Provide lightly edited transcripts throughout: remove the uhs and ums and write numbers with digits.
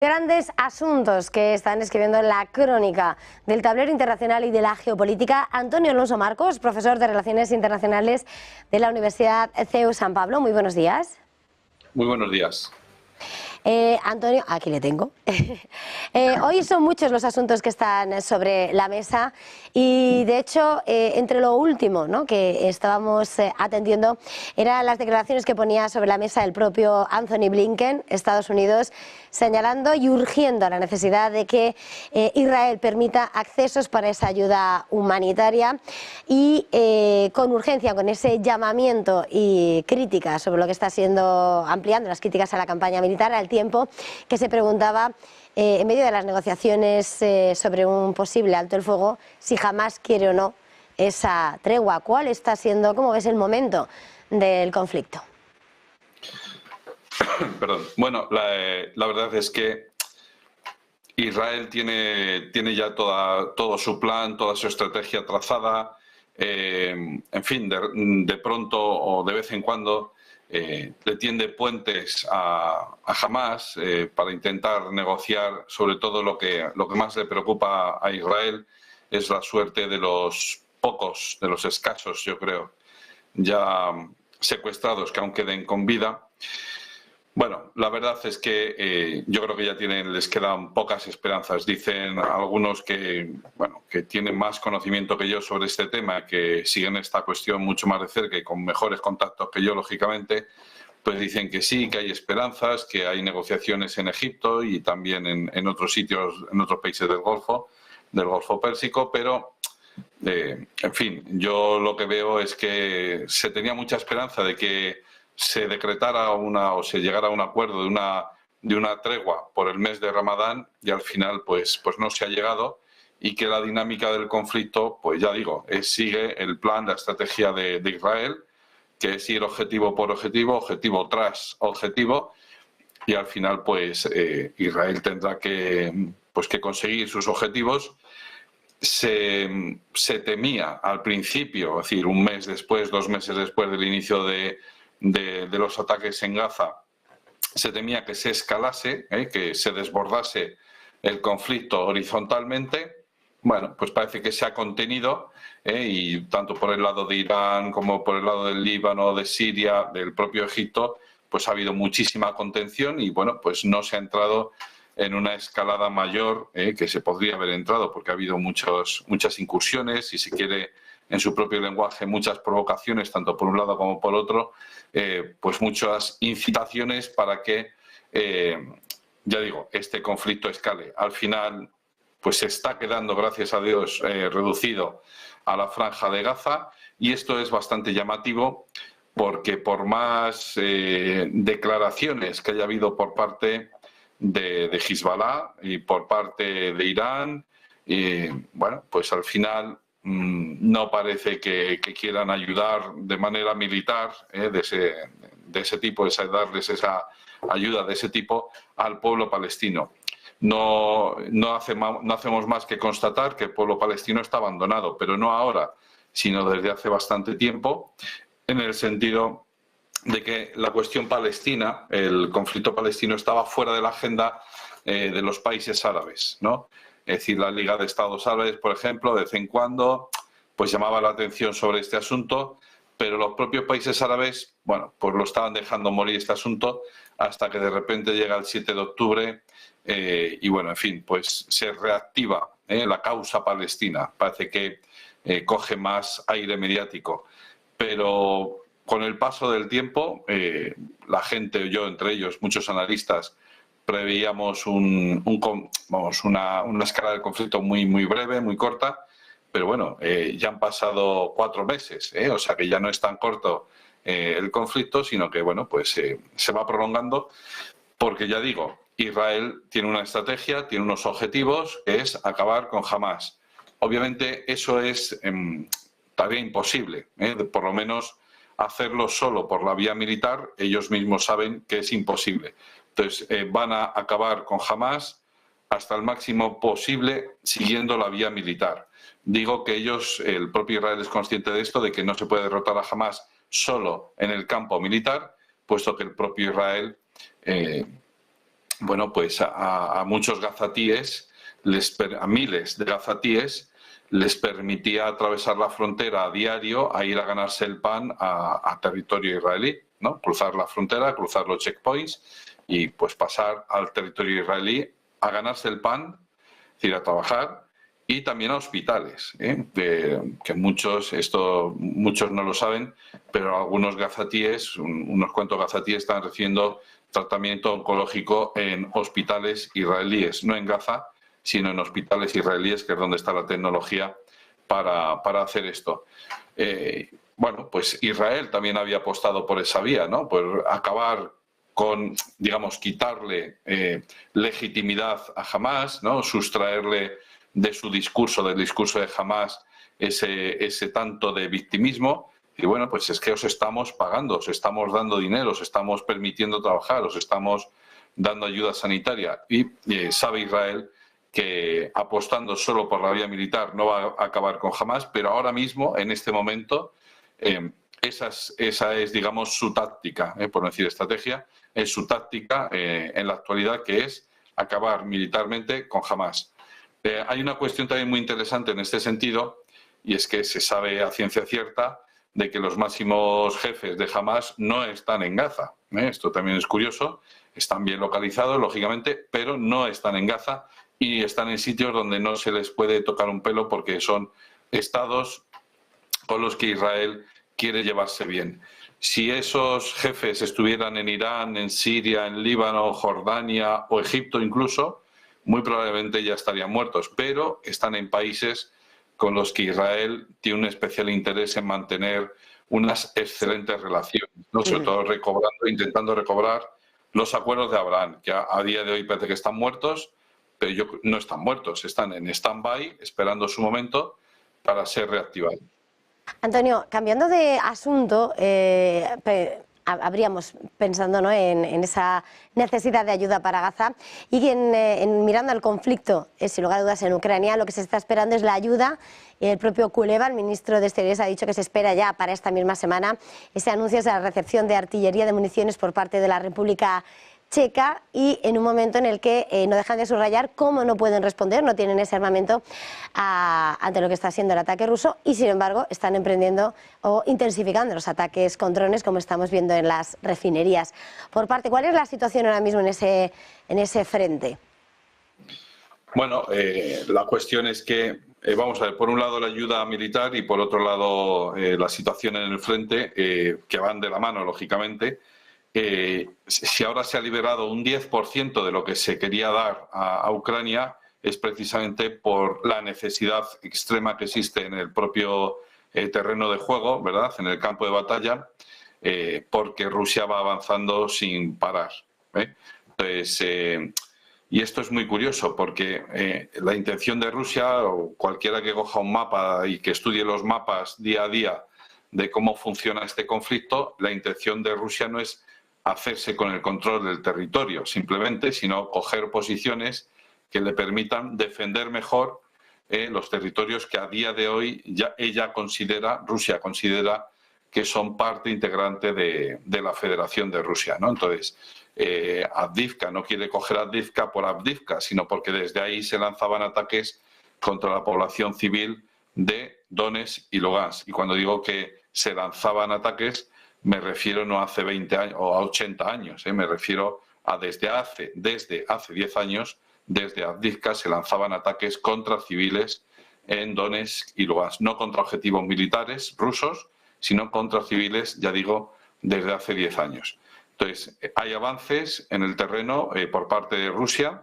Grandes asuntos que están escribiendo la crónica del tablero internacional y de la geopolítica. Antonio Alonso Marcos, profesor de Relaciones Internacionales de la Universidad CEU San Pablo. Muy buenos días. Muy buenos días. Antonio, aquí le tengo. Hoy son muchos los asuntos que están sobre la mesa y de hecho entre lo último, ¿no?, que estábamos atendiendo eran las declaraciones que ponía sobre la mesa el propio Anthony Blinken, Estados Unidos, señalando y urgiendo la necesidad de que Israel permita accesos para esa ayuda humanitaria y con urgencia, con ese llamamiento y crítica sobre lo que está siendo, ampliando las críticas a la campaña militar, al tiempo que se preguntaba en medio de las negociaciones sobre un posible alto el fuego si Hamás quiere o no esa tregua. ¿Cuál está siendo, cómo ves el momento del conflicto? Perdón. Bueno, la verdad es que Israel tiene ya todo su plan, toda su estrategia trazada. En fin, de pronto o de vez en cuando le tiende puentes a Hamás para intentar negociar. Sobre todo lo que más le preocupa a Israel es la suerte de los pocos, de los escasos, yo creo, ya secuestrados que aún queden con vida. Bueno, la verdad es que yo creo que ya les quedan pocas esperanzas. Dicen algunos que tienen más conocimiento que yo sobre este tema, que siguen esta cuestión mucho más de cerca y con mejores contactos que yo, lógicamente, pues dicen que sí, que hay esperanzas, que hay negociaciones en Egipto y también en otros sitios, en otros países del Golfo Pérsico, pero en fin, yo lo que veo es que se tenía mucha esperanza de que se decretara o se llegara a un acuerdo de una tregua por el mes de Ramadán y al final pues no se ha llegado, y que la dinámica del conflicto, pues ya digo, sigue el plan, la estrategia de Israel, que es ir objetivo por objetivo, objetivo tras objetivo, y al final pues Israel tendrá que conseguir sus objetivos. Se temía al principio, es decir, un mes después, 2 meses después del inicio de los ataques en Gaza, se temía que se escalase, que se desbordase el conflicto horizontalmente. Bueno, pues parece que se ha contenido, y tanto por el lado de Irán como por el lado del Líbano, de Siria, del propio Egipto, pues ha habido muchísima contención y bueno, pues no se ha entrado en una escalada mayor que se podría haber entrado, porque ha habido muchas incursiones, si se quiere, en su propio lenguaje, muchas provocaciones, tanto por un lado como por otro, pues muchas incitaciones para que, ya digo, este conflicto escale. Al final, pues se está quedando, gracias a Dios, reducido a la franja de Gaza, y esto es bastante llamativo, porque por más declaraciones que haya habido por parte de Hezbollah y por parte de Irán, bueno, pues al final no parece que quieran ayudar de manera militar de ese tipo, darles esa ayuda de ese tipo al pueblo palestino. No hacemos más que constatar que el pueblo palestino está abandonado, pero no ahora, sino desde hace bastante tiempo, en el sentido de que la cuestión palestina, el conflicto palestino, estaba fuera de la agenda de los países árabes, ¿no? Es decir, la Liga de Estados Árabes, por ejemplo, de vez en cuando pues llamaba la atención sobre este asunto, pero los propios países árabes, bueno, pues lo estaban dejando morir este asunto, hasta que de repente llega el 7 de octubre y bueno, en fin, pues se reactiva la causa palestina. Parece que coge más aire mediático, pero con el paso del tiempo, la gente, yo entre ellos, muchos analistas, preveíamos una escala del conflicto muy, muy breve, muy corta, pero bueno, ya han pasado 4 meses, o sea que ya no es tan corto el conflicto, sino que bueno, pues se va prolongando, porque ya digo, Israel tiene una estrategia, tiene unos objetivos, que es acabar con Hamás. Obviamente eso es tarea imposible, por lo menos hacerlo solo por la vía militar, ellos mismos saben que es imposible. Entonces van a acabar con Hamás hasta el máximo posible siguiendo la vía militar. Digo que el propio Israel es consciente de esto, de que no se puede derrotar a Hamás solo en el campo militar, puesto que el propio Israel bueno, pues a muchos gazatíes, a miles de gazatíes, les permitía atravesar la frontera a diario a ir a ganarse el pan a territorio israelí, ¿no? Cruzar la frontera, cruzar los checkpoints y pues pasar al territorio israelí a ganarse el pan, es decir, a trabajar, y también a hospitales, que muchos no lo saben, pero algunos gazatíes, unos cuantos gazatíes están recibiendo tratamiento oncológico en hospitales israelíes, no en Gaza, sino en hospitales israelíes, que es donde está la tecnología para hacer esto. Bueno, pues Israel también había apostado por esa vía, ¿no? Por acabar con, digamos, quitarle legitimidad a Hamás, ¿no? Sustraerle de su discurso, del discurso de Hamás, ese tanto de victimismo. Y bueno, pues es que os estamos pagando, os estamos dando dinero, os estamos permitiendo trabajar, os estamos dando ayuda sanitaria. Y sabe Israel que apostando solo por la vía militar no va a acabar con Hamás, pero ahora mismo, en este momento, esa es, digamos, su táctica, por no decir estrategia, es su táctica en la actualidad, que es acabar militarmente con Hamás. Hay una cuestión también muy interesante en este sentido, y es que se sabe a ciencia cierta de que los máximos jefes de Hamás no están en Gaza. Esto también es curioso, están bien localizados, lógicamente, pero no están en Gaza y están en sitios donde no se les puede tocar un pelo porque son estados con los que Israel quiere llevarse bien. Si esos jefes estuvieran en Irán, en Siria, en Líbano, Jordania o Egipto incluso, muy probablemente ya estarían muertos, pero están en países con los que Israel tiene un especial interés en mantener unas excelentes relaciones, ¿no? Sobre todo intentando recobrar los acuerdos de Abraham, que a día de hoy parece que están muertos, pero no están muertos, están en stand-by, esperando su momento para ser reactivados. Antonio, cambiando de asunto, habríamos pensando, ¿no?, en esa necesidad de ayuda para Gaza y mirando al conflicto, sin lugar a dudas, en Ucrania, lo que se está esperando es la ayuda. El propio Kuleva, el ministro de Exteriores, ha dicho que se espera ya para esta misma semana ese anuncio de la recepción de artillería de municiones por parte de la República Checa, y en un momento en el que no dejan de subrayar cómo no pueden responder, no tienen ese armamento ante lo que está siendo el ataque ruso, y sin embargo están emprendiendo o intensificando los ataques con drones, como estamos viendo en las refinerías. ¿Cuál es la situación ahora mismo en ese frente? Bueno, la cuestión es que, vamos a ver, por un lado la ayuda militar y por otro lado la situación en el frente, que van de la mano, lógicamente. Si ahora se ha liberado un 10% de lo que se quería dar a Ucrania, es precisamente por la necesidad extrema que existe en el propio terreno de juego, ¿verdad?, en el campo de batalla, porque Rusia va avanzando sin parar. Entonces, y esto es muy curioso porque la intención de Rusia, o cualquiera que coja un mapa y que estudie los mapas día a día de cómo funciona este conflicto, la intención de Rusia no es hacerse con el control del territorio simplemente, sino coger posiciones que le permitan defender mejor los territorios que a día de hoy ya Rusia considera que son parte integrante de la Federación de Rusia, ¿no? Entonces, Avdiivka no quiere coger Avdiivka por Avdiivka, sino porque desde ahí se lanzaban ataques contra la población civil de Donetsk y Lugansk. Y cuando digo que se lanzaban ataques, me refiero no hace 20 años o a 80 años, me refiero a desde hace 10 años, desde Avdiivka se lanzaban ataques contra civiles en Donetsk y Lugansk, no contra objetivos militares rusos, sino contra civiles, ya digo, desde hace 10 años. Entonces, hay avances en el terreno por parte de Rusia,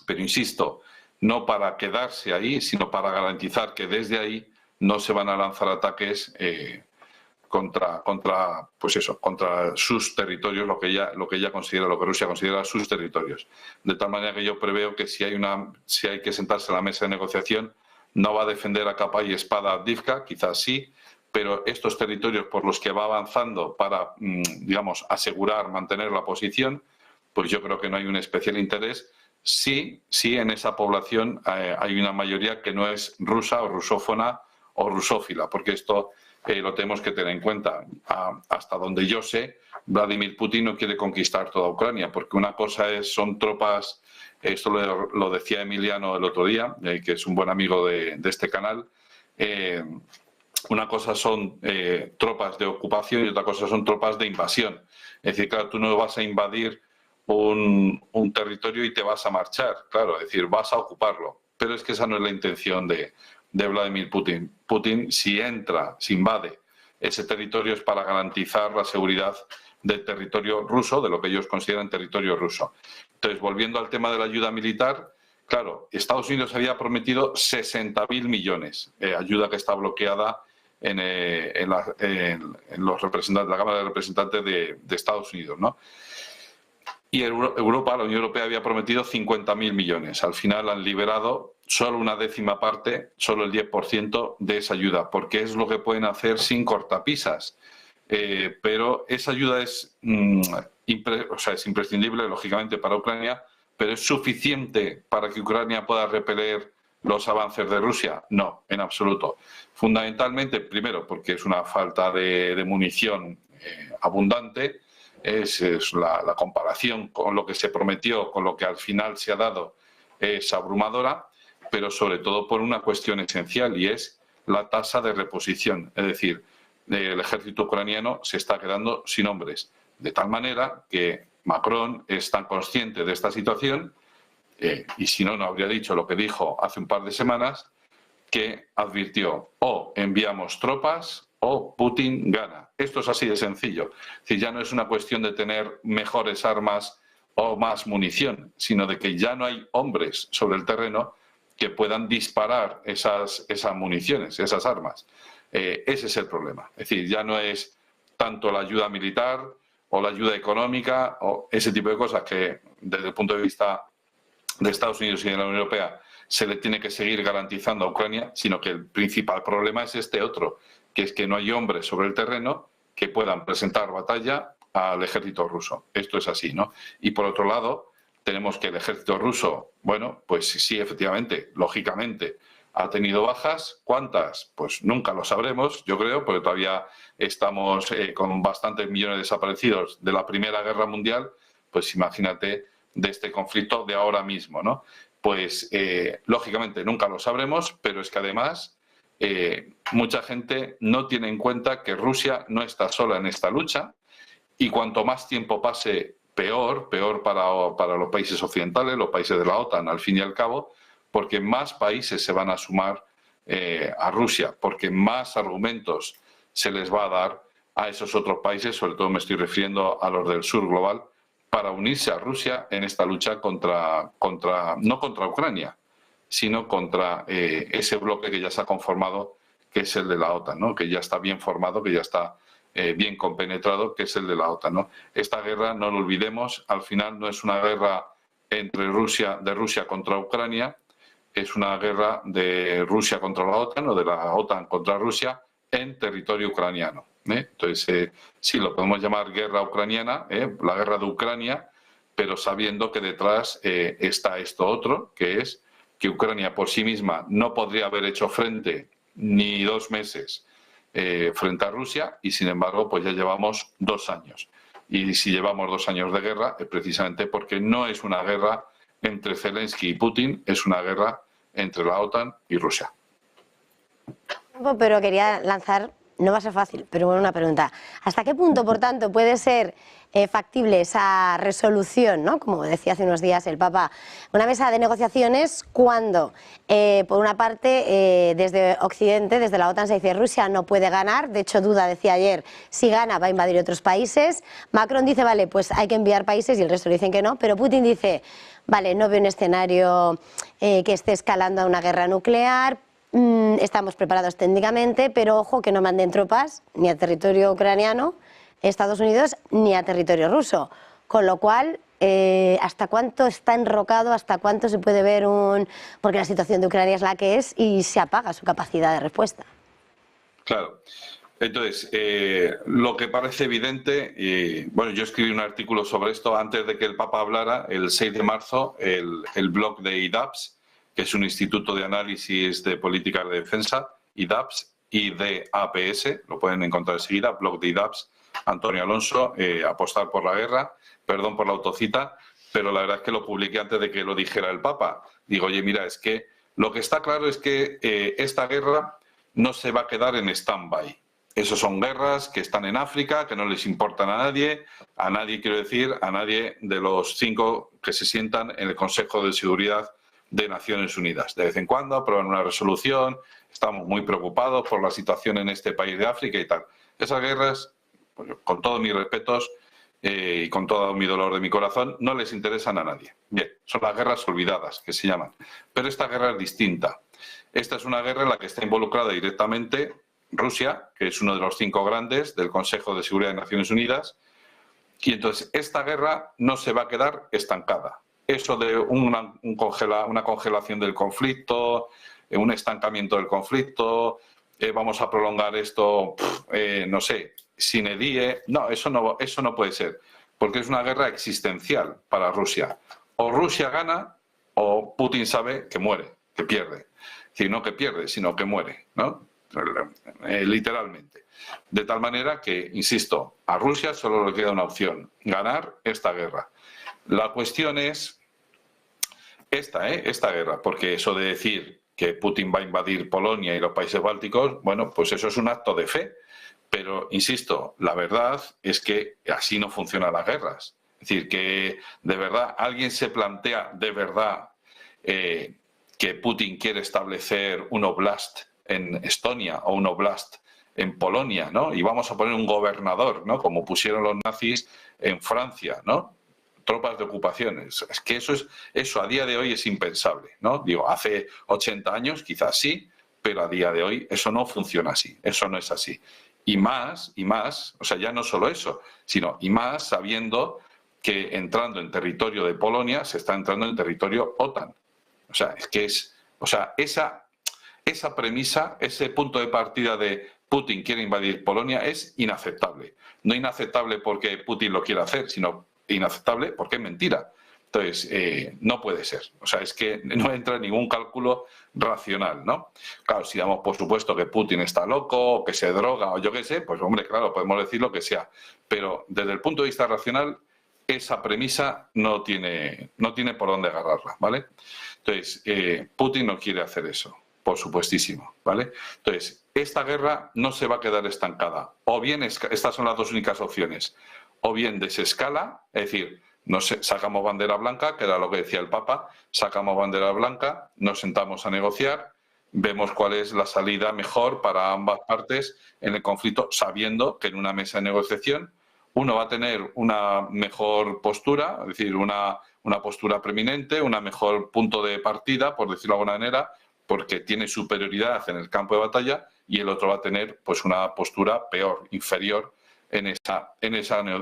pero insisto, no para quedarse ahí, sino para garantizar que desde ahí no se van a lanzar ataques contra sus territorios, lo que Rusia considera sus territorios. De tal manera que yo preveo que si hay que sentarse a la mesa de negociación, no va a defender a capa y espada Avdiivka, quizás sí, pero estos territorios por los que va avanzando para, digamos, mantener la posición, pues yo creo que no hay un especial interés. Sí, en esa población hay una mayoría que no es rusa o rusófona o rusófila, porque esto lo tenemos que tener en cuenta. Hasta donde yo sé, Vladimir Putin no quiere conquistar toda Ucrania, porque una cosa son tropas, esto lo decía Emiliano el otro día, que es un buen amigo de este canal, una cosa son tropas de ocupación y otra cosa son tropas de invasión. Es decir, claro, tú no vas a invadir un territorio y te vas a marchar, claro, es decir, vas a ocuparlo. Pero es que esa no es la intención de Vladimir Putin. Putin, si invade ese territorio, es para garantizar la seguridad del territorio ruso, de lo que ellos consideran territorio ruso. Entonces, volviendo al tema de la ayuda militar, claro, Estados Unidos había prometido 60.000 millones, ayuda que está bloqueada en los representantes, la Cámara de Representantes de Estados Unidos, ¿no? Y Europa, la Unión Europea, había prometido 50.000 millones. Al final han liberado solo una décima parte, solo el 10% de esa ayuda, porque es lo que pueden hacer sin cortapisas. Pero esa ayuda es imprescindible, lógicamente, para Ucrania, pero ¿es suficiente para que Ucrania pueda repeler los avances de Rusia? No, en absoluto. Fundamentalmente, primero, porque es una falta de munición abundante. Es la comparación con lo que se prometió, con lo que al final se ha dado, es abrumadora, pero sobre todo por una cuestión esencial, y es la tasa de reposición. Es decir, el ejército ucraniano se está quedando sin hombres, de tal manera que Macron es tan consciente de esta situación, y si no, no habría dicho lo que dijo hace un par de semanas, que advirtió: o enviamos tropas o Putin gana. Esto es así de sencillo. Es decir, ya no es una cuestión de tener mejores armas o más munición, sino de que ya no hay hombres sobre el terreno que puedan disparar esas municiones, esas armas. Ese es el problema. Es decir, ya no es tanto la ayuda militar o la ayuda económica o ese tipo de cosas que, desde el punto de vista de Estados Unidos y de la Unión Europea, se le tiene que seguir garantizando a Ucrania, sino que el principal problema es este otro, que es que no hay hombres sobre el terreno que puedan presentar batalla al ejército ruso. Esto es así, ¿no? Y por otro lado, tenemos que el ejército ruso, bueno, pues sí, efectivamente, lógicamente, ha tenido bajas. ¿Cuántas? Pues nunca lo sabremos, yo creo, porque todavía estamos con bastantes millones de desaparecidos de la Primera Guerra Mundial, pues imagínate de este conflicto de ahora mismo, ¿no? Pues lógicamente nunca lo sabremos, pero es que además mucha gente no tiene en cuenta que Rusia no está sola en esta lucha, y cuanto más tiempo pase, peor para los países occidentales, los países de la OTAN, al fin y al cabo, porque más países se van a sumar a Rusia, porque más argumentos se les va a dar a esos otros países, sobre todo me estoy refiriendo a los del sur global, para unirse a Rusia en esta lucha no contra Ucrania, sino contra ese bloque que ya se ha conformado, que es el de la OTAN, ¿no? Que ya está bien formado, que ya está bien compenetrado, que es el de la OTAN, ¿no? Esta guerra, no lo olvidemos, al final no es una guerra de Rusia contra Ucrania, es una guerra de Rusia contra la OTAN o de la OTAN contra Rusia en territorio ucraniano. Entonces, sí, lo podemos llamar guerra ucraniana, la guerra de Ucrania, pero sabiendo que detrás está esto otro, que es que Ucrania por sí misma no podría haber hecho frente ni 2 meses frente a Rusia, y sin embargo pues ya llevamos 2 años. Y si llevamos 2 años de guerra es precisamente porque no es una guerra entre Zelensky y Putin, es una guerra entre la OTAN y Rusia. Pero quería lanzar, no va a ser fácil, pero bueno, una pregunta. ¿Hasta qué punto, por tanto, puede ser factible esa resolución, ¿no? Como decía hace unos días el Papa, una mesa de negociaciones cuando, por una parte, desde Occidente, desde la OTAN se dice Rusia no puede ganar, de hecho Duda decía ayer, si gana va a invadir otros países, Macron dice, vale, pues hay que enviar países y el resto dicen que no, pero Putin dice, vale, no veo un escenario que esté escalando a una guerra nuclear, estamos preparados técnicamente, pero ojo que no manden tropas ni a territorio ucraniano, Estados Unidos, ni a territorio ruso. Con lo cual, ¿hasta cuánto está enrocado, hasta cuánto se puede ver porque la situación de Ucrania es la que es y se apaga su capacidad de respuesta? Claro. Entonces, lo que parece evidente, bueno, yo escribí un artículo sobre esto antes de que el Papa hablara, el 6 de marzo, el blog de IDAPS, que es un instituto de análisis de políticas de defensa, IDAPS, IDAPS, lo pueden encontrar enseguida, blog de IDAPS, Antonio Alonso, apostar por la guerra, perdón por la autocita, pero la verdad es que lo publiqué antes de que lo dijera el Papa. Digo, oye, mira, es que lo que está claro es que esta guerra no se va a quedar en stand-by. Esas son guerras que están en África, que no les importan a nadie, quiero decir, a nadie de los 5 que se sientan en el Consejo de Seguridad de Naciones Unidas. De vez en cuando aprueban una resolución, estamos muy preocupados por la situación en este país de África y tal. Esas guerras, pues, con todos mis respetos y con todo mi dolor de mi corazón, no les interesan a nadie. Bien, son las guerras olvidadas, que se llaman. Pero esta guerra es distinta. Esta es una guerra en la que está involucrada directamente Rusia, que es uno de los 5 grandes del Consejo de Seguridad de Naciones Unidas, y entonces esta guerra no se va a quedar estancada. Eso de una congelación del conflicto, un estancamiento del conflicto, vamos a prolongar esto, no sé, sine die, no, eso no puede ser, porque es una guerra existencial para Rusia. O Rusia gana o Putin sabe que muere, que pierde. Es decir, no que pierde, sino que muere, ¿no? Literalmente. De tal manera que, insisto, a Rusia solo le queda una opción: ganar esta guerra. La cuestión es esta guerra, porque eso de decir que Putin va a invadir Polonia y los países bálticos, bueno, pues eso es un acto de fe. Pero, insisto, la verdad es que así no funcionan las guerras. Es decir, que de verdad alguien se plantea de verdad que Putin quiere establecer un oblast en Estonia o un oblast en Polonia, ¿no? Y vamos a poner un gobernador, ¿no? Como pusieron los nazis en Francia, ¿no? Tropas de ocupaciones. Es que eso a día de hoy es impensable, ¿no? Digo, hace 80 años quizás sí, pero a día de hoy eso no funciona así, eso no es así. Y más, o sea, ya no solo eso, sino y más sabiendo que entrando en territorio de Polonia se está entrando en territorio OTAN. O sea, es que esa premisa, ese punto de partida de Putin quiere invadir Polonia es inaceptable. No inaceptable porque Putin lo quiera hacer, sino inaceptable porque es mentira. Entonces, no puede ser. O sea, es que no entra en ningún cálculo racional, ¿no? Claro, si damos por supuesto que Putin está loco, o que se droga, o yo qué sé, pues hombre, claro, podemos decir lo que sea. Pero desde el punto de vista racional, esa premisa no tiene por dónde agarrarla, ¿vale? Entonces, Putin no quiere hacer eso, por supuestísimo, ¿vale? Entonces, esta guerra no se va a quedar estancada. O bien, estas son las dos únicas opciones, o bien desescala, es decir, sacamos bandera blanca, que era lo que decía el Papa, sacamos bandera blanca, nos sentamos a negociar, vemos cuál es la salida mejor para ambas partes en el conflicto, sabiendo que en una mesa de negociación uno va a tener una mejor postura, es decir, una postura preeminente, una mejor punto de partida, por decirlo de alguna manera, porque tiene superioridad en el campo de batalla, y el otro va a tener pues una postura peor, inferior en esa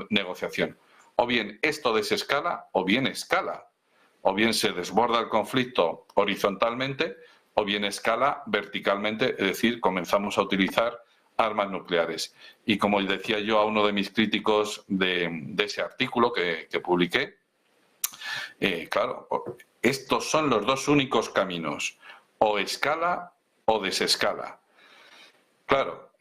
negociación. O bien esto desescala, o bien escala. O bien se desborda el conflicto horizontalmente, o bien escala verticalmente, es decir, comenzamos a utilizar armas nucleares. Y como decía yo a uno de mis críticos de ese artículo que publiqué, claro, estos son los dos únicos caminos: o escala o desescala. Claro,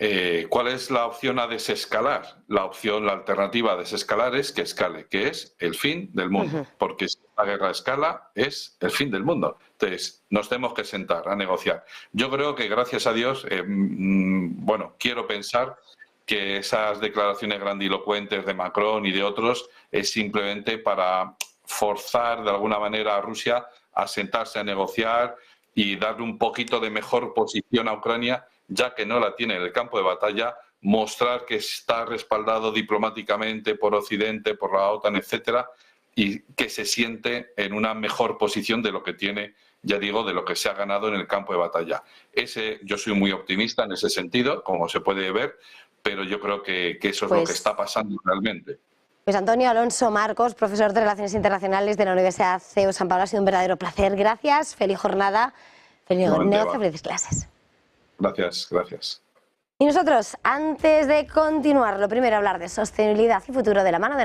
¿cuál es la opción a desescalar? La alternativa a desescalar es que escale, que es el fin del mundo, porque si la guerra escala es el fin del mundo. Entonces, nos tenemos que sentar a negociar. Yo creo que, gracias a Dios, bueno, quiero pensar que esas declaraciones grandilocuentes de Macron y de otros es simplemente para forzar de alguna manera a Rusia a sentarse a negociar y darle un poquito de mejor posición a Ucrania, ya que no la tiene en el campo de batalla, mostrar que está respaldado diplomáticamente por Occidente, por la OTAN, etcétera, y que se siente en una mejor posición de lo que tiene, ya digo, de lo que se ha ganado en el campo de batalla. Yo soy muy optimista en ese sentido, como se puede ver, pero yo creo que eso es lo que está pasando realmente. Pues Antonio Alonso Marcos, profesor de Relaciones Internacionales de la Universidad CEU San Pablo, ha sido un verdadero placer. Gracias, feliz jornada, feliz negocio, felices clases. Gracias, gracias. Y nosotros, antes de continuar, lo primero, hablar de sostenibilidad y futuro de la mano de Nat.